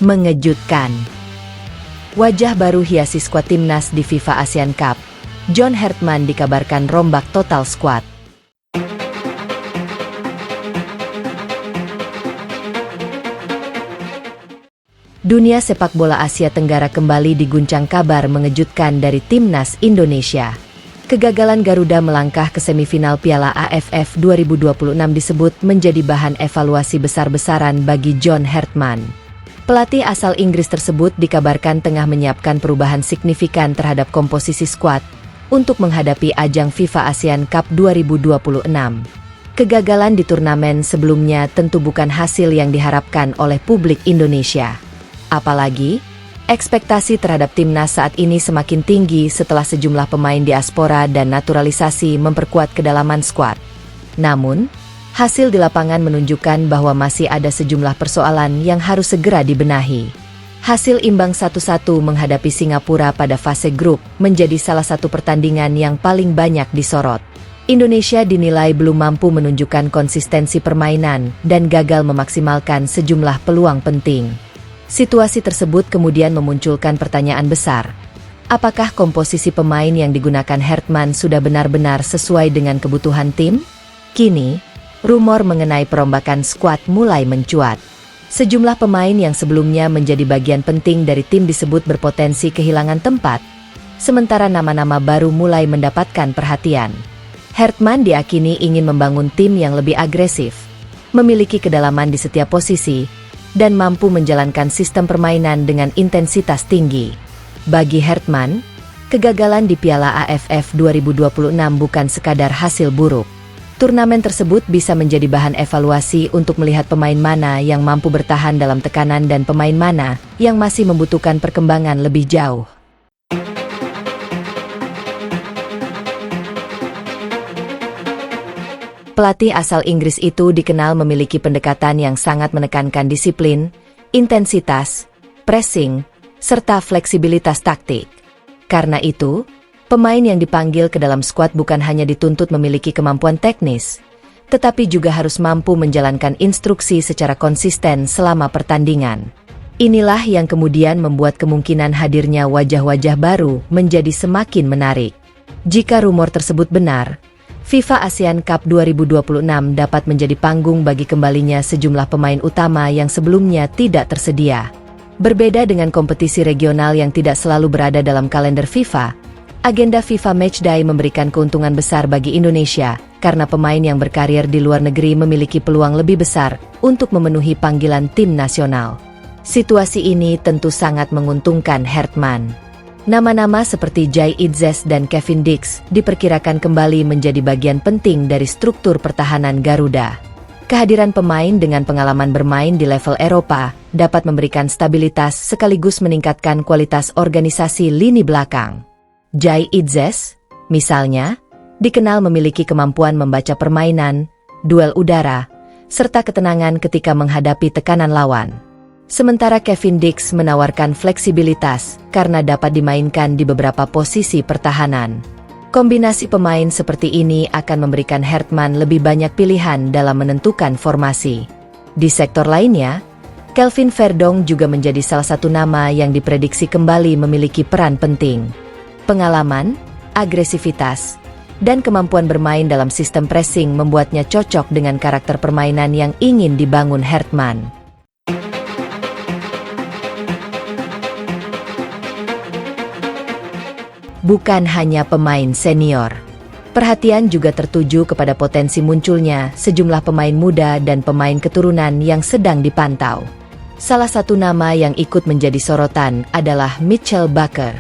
Mengejutkan. Wajah baru hiasi skuad timnas di FIFA Asian Cup. John Hartman dikabarkan rombak total skuad. Dunia sepak bola Asia Tenggara kembali diguncang kabar mengejutkan dari timnas Indonesia. Kegagalan Garuda melangkah ke semifinal Piala AFF 2026 disebut menjadi bahan evaluasi besar-besaran bagi John Hartman. Pelatih asal Inggris tersebut dikabarkan tengah menyiapkan perubahan signifikan terhadap komposisi skuad untuk menghadapi ajang FIFA ASEAN Cup 2026. Kegagalan di turnamen sebelumnya tentu bukan hasil yang diharapkan oleh publik Indonesia. Apalagi, ekspektasi terhadap timnas saat ini semakin tinggi setelah sejumlah pemain diaspora dan naturalisasi memperkuat kedalaman skuad. Namun, hasil di lapangan menunjukkan bahwa masih ada sejumlah persoalan yang harus segera dibenahi. Hasil imbang 1-1 menghadapi Singapura pada fase grup menjadi salah satu pertandingan yang paling banyak disorot. Indonesia dinilai belum mampu menunjukkan konsistensi permainan dan gagal memaksimalkan sejumlah peluang penting. Situasi tersebut kemudian memunculkan pertanyaan besar. Apakah komposisi pemain yang digunakan Hartman sudah benar-benar sesuai dengan kebutuhan tim? Kini, rumor mengenai perombakan skuad mulai mencuat. Sejumlah pemain yang sebelumnya menjadi bagian penting dari tim disebut berpotensi kehilangan tempat, sementara nama-nama baru mulai mendapatkan perhatian. Hartman diakini ingin membangun tim yang lebih agresif, memiliki kedalaman di setiap posisi, dan mampu menjalankan sistem permainan dengan intensitas tinggi. Bagi Hartman, kegagalan di Piala AFF 2026 bukan sekadar hasil buruk. Turnamen tersebut bisa menjadi bahan evaluasi untuk melihat pemain mana yang mampu bertahan dalam tekanan dan pemain mana yang masih membutuhkan perkembangan lebih jauh. Pelatih asal Inggris itu dikenal memiliki pendekatan yang sangat menekankan disiplin, intensitas, pressing, serta fleksibilitas taktik. Karena itu, pemain yang dipanggil ke dalam skuad bukan hanya dituntut memiliki kemampuan teknis, tetapi juga harus mampu menjalankan instruksi secara konsisten selama pertandingan. Inilah yang kemudian membuat kemungkinan hadirnya wajah-wajah baru menjadi semakin menarik. Jika rumor tersebut benar, FIFA ASEAN Cup 2026 dapat menjadi panggung bagi kembalinya sejumlah pemain utama yang sebelumnya tidak tersedia. Berbeda dengan kompetisi regional yang tidak selalu berada dalam kalender FIFA, agenda FIFA Matchday memberikan keuntungan besar bagi Indonesia karena pemain yang berkarir di luar negeri memiliki peluang lebih besar untuk memenuhi panggilan tim nasional. Situasi ini tentu sangat menguntungkan Hartman. Nama-nama seperti Jai Idzes dan Kevin Dix diperkirakan kembali menjadi bagian penting dari struktur pertahanan Garuda. Kehadiran pemain dengan pengalaman bermain di level Eropa dapat memberikan stabilitas sekaligus meningkatkan kualitas organisasi lini belakang. Jai Idzes, misalnya, dikenal memiliki kemampuan membaca permainan, duel udara, serta ketenangan ketika menghadapi tekanan lawan. Sementara Kevin Dix menawarkan fleksibilitas karena dapat dimainkan di beberapa posisi pertahanan. Kombinasi pemain seperti ini akan memberikan Hartman lebih banyak pilihan dalam menentukan formasi. Di sektor lainnya, Kelvin Verdong juga menjadi salah satu nama yang diprediksi kembali memiliki peran penting. Pengalaman, agresivitas, dan kemampuan bermain dalam sistem pressing membuatnya cocok dengan karakter permainan yang ingin dibangun Hartman. Bukan hanya pemain senior. Perhatian juga tertuju kepada potensi munculnya sejumlah pemain muda dan pemain keturunan yang sedang dipantau. Salah satu nama yang ikut menjadi sorotan adalah Mitchell Bakker.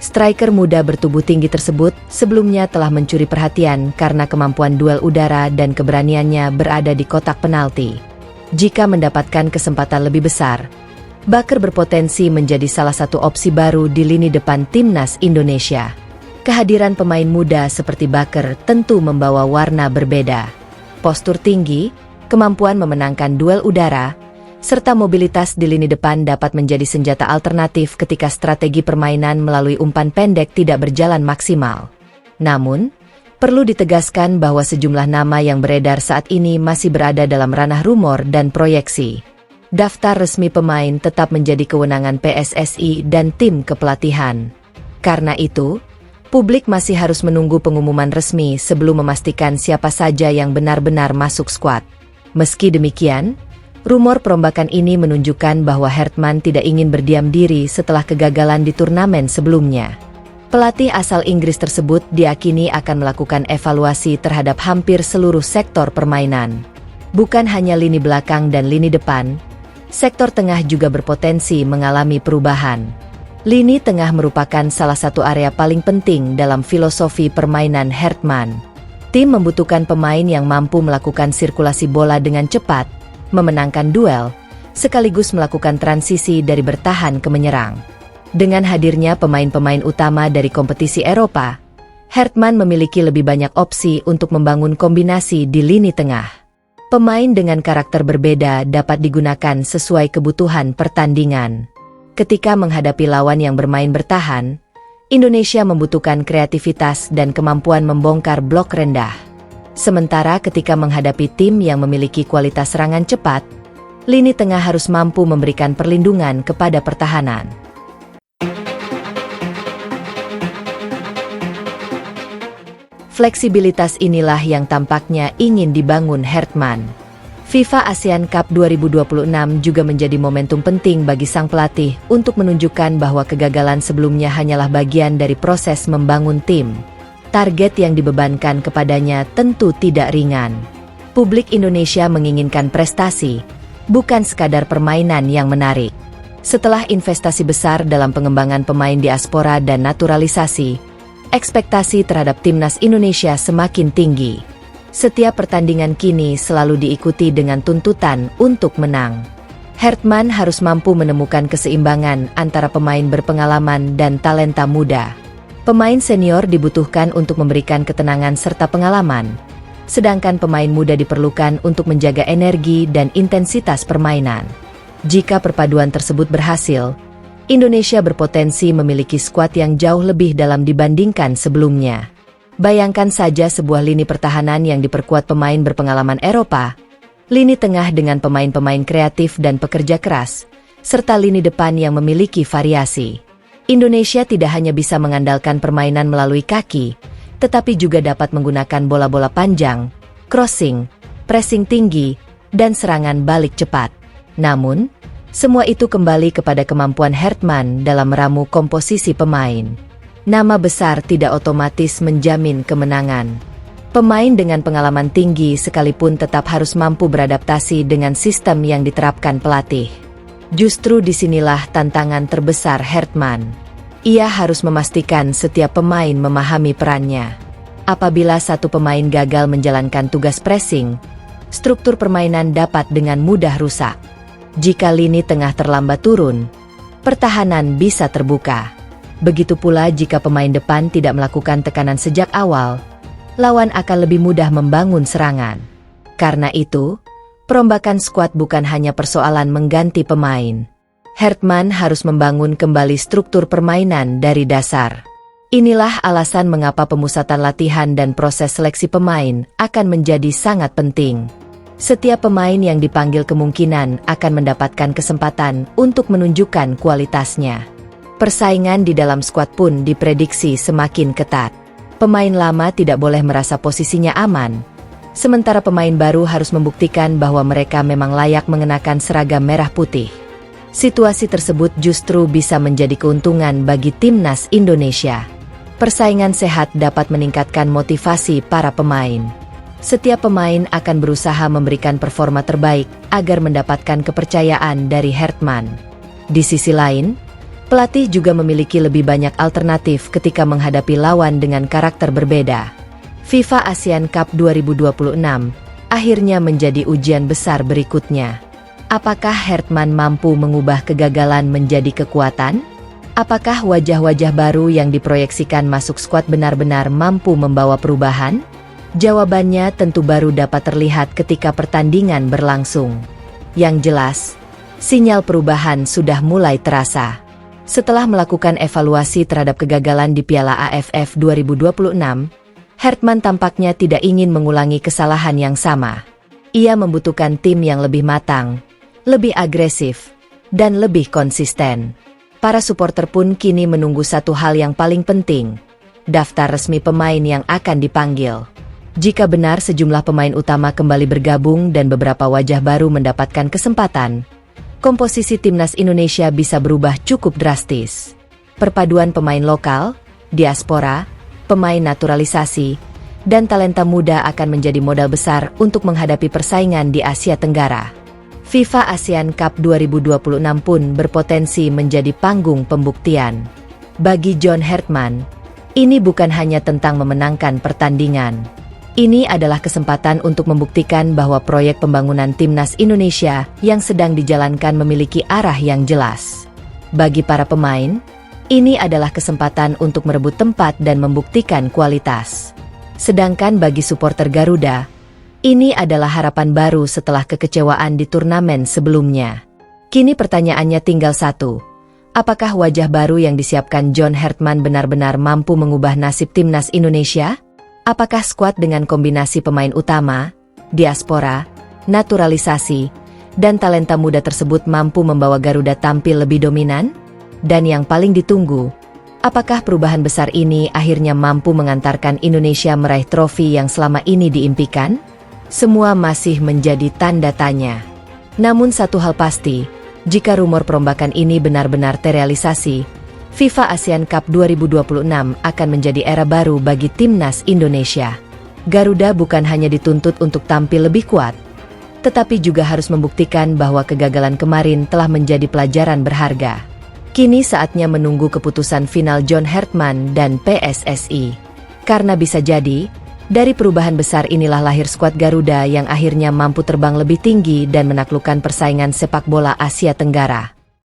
Striker muda bertubuh tinggi tersebut sebelumnya telah mencuri perhatian karena kemampuan duel udara dan keberaniannya berada di kotak penalti. Jika mendapatkan kesempatan lebih besar, Bakker berpotensi menjadi salah satu opsi baru di lini depan timnas Indonesia. Kehadiran pemain muda seperti Bakker tentu membawa warna berbeda. Postur tinggi, kemampuan memenangkan duel udara, serta mobilitas di lini depan dapat menjadi senjata alternatif ketika strategi permainan melalui umpan pendek tidak berjalan maksimal. Namun, perlu ditegaskan bahwa sejumlah nama yang beredar saat ini masih berada dalam ranah rumor dan proyeksi. Daftar resmi pemain tetap menjadi kewenangan PSSI dan tim kepelatihan. Karena itu, publik masih harus menunggu pengumuman resmi sebelum memastikan siapa saja yang benar-benar masuk skuad. Meski demikian, rumor perombakan ini menunjukkan bahwa Hartman tidak ingin berdiam diri setelah kegagalan di turnamen sebelumnya. Pelatih asal Inggris tersebut diyakini akan melakukan evaluasi terhadap hampir seluruh sektor permainan. Bukan hanya lini belakang dan lini depan, sektor tengah juga berpotensi mengalami perubahan. Lini tengah merupakan salah satu area paling penting dalam filosofi permainan Hartman. Tim membutuhkan pemain yang mampu melakukan sirkulasi bola dengan cepat, memenangkan duel, sekaligus melakukan transisi dari bertahan ke menyerang. Dengan hadirnya pemain-pemain utama dari kompetisi Eropa, Hartman memiliki lebih banyak opsi untuk membangun kombinasi di lini tengah. Pemain dengan karakter berbeda dapat digunakan sesuai kebutuhan pertandingan. Ketika menghadapi lawan yang bermain bertahan, Indonesia membutuhkan kreativitas dan kemampuan membongkar blok rendah. Sementara ketika menghadapi tim yang memiliki kualitas serangan cepat, lini tengah harus mampu memberikan perlindungan kepada pertahanan. Fleksibilitas inilah yang tampaknya ingin dibangun Hartman. FIFA ASEAN Cup 2026 juga menjadi momentum penting bagi sang pelatih untuk menunjukkan bahwa kegagalan sebelumnya hanyalah bagian dari proses membangun tim. Target yang dibebankan kepadanya tentu tidak ringan. Publik Indonesia menginginkan prestasi, bukan sekadar permainan yang menarik. Setelah investasi besar dalam pengembangan pemain diaspora dan naturalisasi, ekspektasi terhadap timnas Indonesia semakin tinggi. Setiap pertandingan kini selalu diikuti dengan tuntutan untuk menang. Hartman harus mampu menemukan keseimbangan antara pemain berpengalaman dan talenta muda. Pemain senior dibutuhkan untuk memberikan ketenangan serta pengalaman, sedangkan pemain muda diperlukan untuk menjaga energi dan intensitas permainan. Jika perpaduan tersebut berhasil, Indonesia berpotensi memiliki skuad yang jauh lebih dalam dibandingkan sebelumnya. Bayangkan saja sebuah lini pertahanan yang diperkuat pemain berpengalaman Eropa, lini tengah dengan pemain-pemain kreatif dan pekerja keras, serta lini depan yang memiliki variasi. Indonesia tidak hanya bisa mengandalkan permainan melalui kaki, tetapi juga dapat menggunakan bola-bola panjang, crossing, pressing tinggi, dan serangan balik cepat. Namun, semua itu kembali kepada kemampuan Hartman dalam meramu komposisi pemain. Nama besar tidak otomatis menjamin kemenangan. Pemain dengan pengalaman tinggi sekalipun tetap harus mampu beradaptasi dengan sistem yang diterapkan pelatih. Justru disinilah tantangan terbesar Hartman. Ia harus memastikan setiap pemain memahami perannya. Apabila satu pemain gagal menjalankan tugas pressing, struktur permainan dapat dengan mudah rusak. Jika lini tengah terlambat turun, pertahanan bisa terbuka. Begitu pula jika pemain depan tidak melakukan tekanan sejak awal, lawan akan lebih mudah membangun serangan. Karena itu, perombakan skuad bukan hanya persoalan mengganti pemain. Hartman harus membangun kembali struktur permainan dari dasar. Inilah alasan mengapa pemusatan latihan dan proses seleksi pemain akan menjadi sangat penting. Setiap pemain yang dipanggil kemungkinan akan mendapatkan kesempatan untuk menunjukkan kualitasnya. Persaingan di dalam skuad pun diprediksi semakin ketat. Pemain lama tidak boleh merasa posisinya aman, sementara pemain baru harus membuktikan bahwa mereka memang layak mengenakan seragam merah putih. Situasi tersebut justru bisa menjadi keuntungan bagi timnas Indonesia. Persaingan sehat dapat meningkatkan motivasi para pemain. Setiap pemain akan berusaha memberikan performa terbaik agar mendapatkan kepercayaan dari Hartman. Di sisi lain, pelatih juga memiliki lebih banyak alternatif ketika menghadapi lawan dengan karakter berbeda. FIFA ASEAN Cup 2026 akhirnya menjadi ujian besar berikutnya. Apakah Hartman mampu mengubah kegagalan menjadi kekuatan? Apakah wajah-wajah baru yang diproyeksikan masuk skuad benar-benar mampu membawa perubahan? Jawabannya tentu baru dapat terlihat ketika pertandingan berlangsung. Yang jelas, sinyal perubahan sudah mulai terasa. Setelah melakukan evaluasi terhadap kegagalan di Piala AFF 2026, Hartman tampaknya tidak ingin mengulangi kesalahan yang sama. Ia membutuhkan tim yang lebih matang, lebih agresif, dan lebih konsisten. Para supporter pun kini menunggu satu hal yang paling penting, daftar resmi pemain yang akan dipanggil. Jika benar sejumlah pemain utama kembali bergabung dan beberapa wajah baru mendapatkan kesempatan, komposisi timnas Indonesia bisa berubah cukup drastis. Perpaduan pemain lokal, diaspora, pemain naturalisasi, dan talenta muda akan menjadi modal besar untuk menghadapi persaingan di Asia Tenggara. FIFA ASEAN Cup 2026 pun berpotensi menjadi panggung pembuktian. Bagi John Hartman, ini bukan hanya tentang memenangkan pertandingan. Ini adalah kesempatan untuk membuktikan bahwa proyek pembangunan timnas Indonesia yang sedang dijalankan memiliki arah yang jelas. Bagi para pemain, ini adalah kesempatan untuk merebut tempat dan membuktikan kualitas. Sedangkan bagi supporter Garuda, ini adalah harapan baru setelah kekecewaan di turnamen sebelumnya. Kini pertanyaannya tinggal satu. Apakah wajah baru yang disiapkan John Hartman benar-benar mampu mengubah nasib timnas Indonesia? Apakah skuad dengan kombinasi pemain utama, diaspora, naturalisasi, dan talenta muda tersebut mampu membawa Garuda tampil lebih dominan? Dan yang paling ditunggu, apakah perubahan besar ini akhirnya mampu mengantarkan Indonesia meraih trofi yang selama ini diimpikan? Semua masih menjadi tanda tanya. Namun satu hal pasti, jika rumor perombakan ini benar-benar terrealisasi, FIFA ASEAN Cup 2026 akan menjadi era baru bagi timnas Indonesia. Garuda bukan hanya dituntut untuk tampil lebih kuat, tetapi juga harus membuktikan bahwa kegagalan kemarin telah menjadi pelajaran berharga. Kini saatnya menunggu keputusan final John Hartman dan PSSI. Karena bisa jadi, dari perubahan besar inilah lahir skuad Garuda yang akhirnya mampu terbang lebih tinggi dan menaklukkan persaingan sepak bola Asia Tenggara.